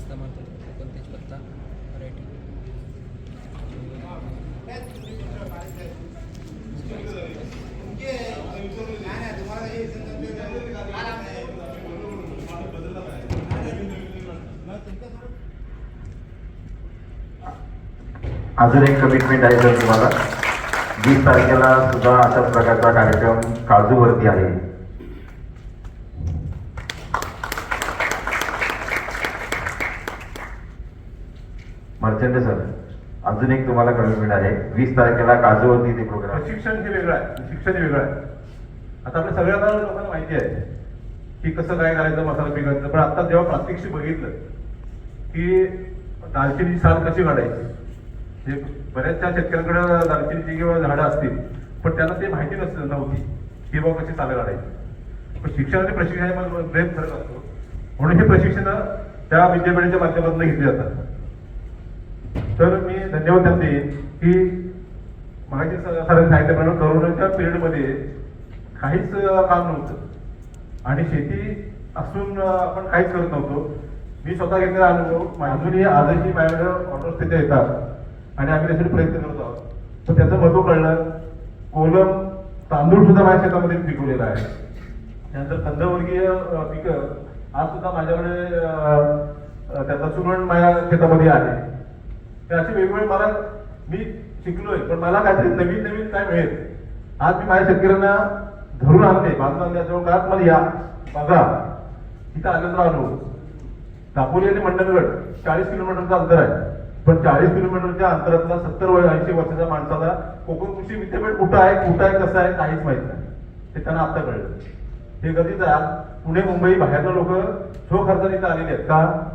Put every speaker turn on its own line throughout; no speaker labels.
समर्थन कोणतेच पत्ता मराठी.
अजून एक कमिटमेंट आहे सर तुम्हाला. 20 तारखेला सुद्धा अशाच प्रकारचा कार्यक्रम काजूवरती आहे. मर्चंट सर, अजून एक तुम्हाला कमिटमेंट आहे. 20 तारखेला काजूवरती ते प्रोग्राम.
शिक्षण हे वेगळं आहे, शिक्षण हे वेगळं आहे. आता आपल्या सगळ्या लोकांना माहिती आहे की कसं काय करायचं मसाला पिकायचं. पण आता जेव्हा प्रात्यक्षिक बघितलं की दालचिनीची साल कशी काढायची, बऱ्याचशा शेतकऱ्यांकडे दालचिनीची किंवा झाडं असतील पण त्यांना ते माहिती नव्हती की बाबा कशी सालं काढायची. पण शिक्षण आणि प्रशिक्षणामध्ये ब्रेक फरक असतो. म्हणून हे प्रशिक्षण त्या विद्यापीठाच्या माध्यमातून घेतली जातात. तर मी धन्यवाद त्यांना देईन की मागाशी सरांनी सांगितल्याप्रमाणे कोरोनाच्या पिरियडमध्ये काहीच काम नव्हतं आणि शेती असून आपण काहीच करत नव्हतो. मी स्वतः घेतलेला अनुभव अजूनही आजही माझ्याकडे ऑर्डर्स तिथे येतात आणि आम्ही त्यासाठी प्रयत्न करत आहोत. तर त्याचं महत्व कळलं. कोलम तांदूळ सुद्धा माझ्या शेतामध्ये पिकवलेला आहे. त्यानंतर कंदवर्गीय पिकं आज सुद्धा माझ्याकडे त्याचा सुरण माझ्या शेतामध्ये आहे. तर असे वेगवेगळे मला मी शिकलोय पण मला काहीतरी नवीन नवीन काय मिळेल. आज मी माझ्या शेतकऱ्यांना धरून आणले, बांधून आणले. काळात मला या बघा इथं आलेला अनुभव. दापोली आणि मंडणगड 40 किलोमीटरचं अंतर आहे. पण 40 किलोमीटरच्या अंतरातला 70-80 वर्षाच्या माणसाला कोकण कृषी विद्यापीठ कुठं आहे कसं आहे काहीच माहित नाही. ते त्यांना आता कळलं. हे गरजेचं आहे. पुणे मुंबई बाहेरला लोक स्वखर्चाने इथं आलेले आहेत का,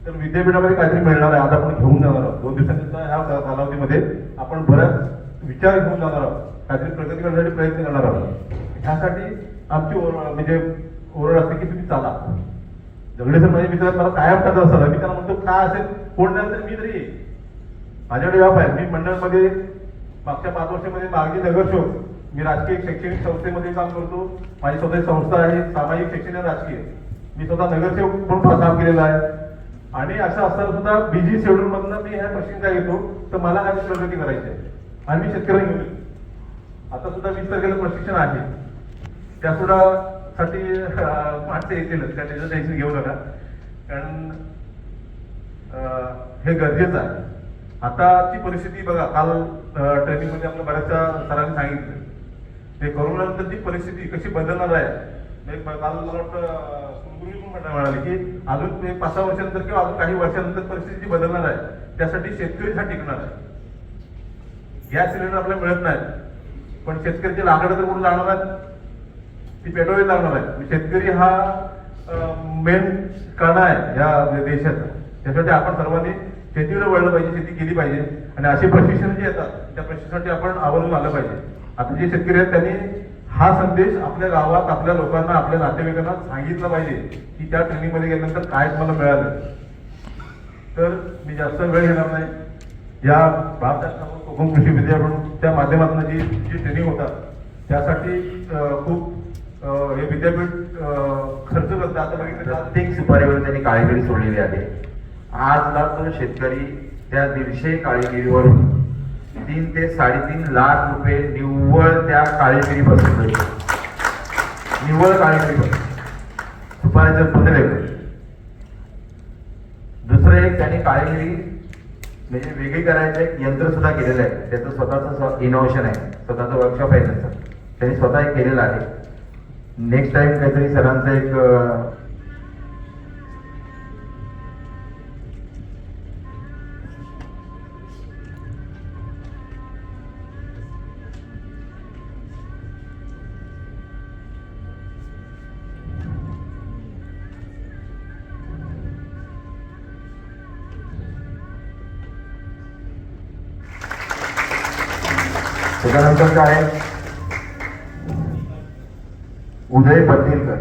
तर विद्यापीठामध्ये काहीतरी मिळणार आहे. आता आपण घेऊन जाणार आहोत. 2 दिवसांच्या ह्या कालावधीमध्ये आपण बऱ्याच विचार घेऊन जाणार आहोत. काहीतरी प्रगती करण्यासाठी प्रयत्न करणार आहोत. ह्यासाठी आमची म्हणजे ओरड असते की तुम्ही चाला. झगडे सर माझे मित्र मला कायम करत असतात. मी त्यांना म्हणतो काय असेल कोण नाही तर मी तरी येईल. माझ्याकडे व्याप आहे. मी मंडळमध्ये मागच्या 5 वर्षामध्ये मागणी नगरशोध मी राजकीय शैक्षणिक संस्थेमध्ये काम करतो. माझी स्वतःची संस्था आहे सामाजिक शैक्षणिक राजकीय. मी स्वतः नगरसेवक म्हणून काम केलेलं आहे. आणि असं असताना सुद्धा बिझी शेड्यूल मधनं मी ह्या प्रश्न काय घेतो तर मला काय प्रगती करायची आहे आणि मी शेतकऱ्यांना घेऊन येतो. आता सुद्धा 20 तारखेला प्रशिक्षण आहे. त्या सुद्धा साठी माणसं येतीलच, त्याचं टेन्शन घेऊ नका. कारण हे गरजेचं आहे. आताची परिस्थिती बघा. काल ट्रेनिंग मध्ये आपल्या बऱ्याचशा सरांनी सांगितलं ते कोरोनानंतरची परिस्थिती कशी बदलणार आहे. काल मला वाटतं कुलगुरू पण म्हणाले की अजून 5-6 वर्षानंतर किंवा अजून काही वर्षानंतर परिस्थिती बदलणार आहे. त्यासाठी शेतकरी हा टिकणार आहे. गॅस सिलेंडर आपल्याला मिळत नाही पण शेतकऱ्याचे लाकडं तर कुठून जाणार आहेत, ती पेट्रोल लागणार आहे. शेतकरी हा मेन कणा आहे या देशाचा. त्यासाठी आपण सर्वांनी शेतीवर वळलं पाहिजे, शेती केली पाहिजे. आणि असे प्रशिक्षण जे येतात त्या प्रशिक्षणासाठी आपण आवर्जून आलं पाहिजे. आता जे शेतकरी आहेत त्यांनी हा संदेश आपल्या गावात आपल्या लोकांना आपल्या नातेवाईकांना सांगितलं पाहिजे की त्या ट्रेनिंग मध्ये गेल्यानंतर काय तुम्हाला मिळालं. तर मी जास्त वेळ घेणार नाही. या भारतात कोकण कृषी विद्यापीठाच्या माध्यमातून जी ट्रेनिंग होतात त्यासाठी खूप हे विद्यापीठ खर्च करतात. आता बघितलं
प्रत्येक सुपारीवर त्यांनी काळेगिरी सोडलेली आहे. आजला तो शेतकरी त्या 150 काळेगिरीवरून 3 ते 3.5 लाख रुपये निव्वळ त्या काळेगिरीपासून मिळतो. निव्वळ काळेगिरीपासून सुपारीचं पुतळे. दुसरं एक त्यांनी काळेगिरी म्हणजे वेगळी करायचं एक यंत्र सुद्धा केलेलं आहे. त्याचं स्वतःचं इनोव्हेशन आहे, स्वतःचं वर्कशॉप आहे त्यांचं. त्यांनी स्वतः एक केलेलं आहे. नेक्स्ट टाइम काहीतरी सरांचं एक त्याच्यानंतर काय उदय पत्नीलकर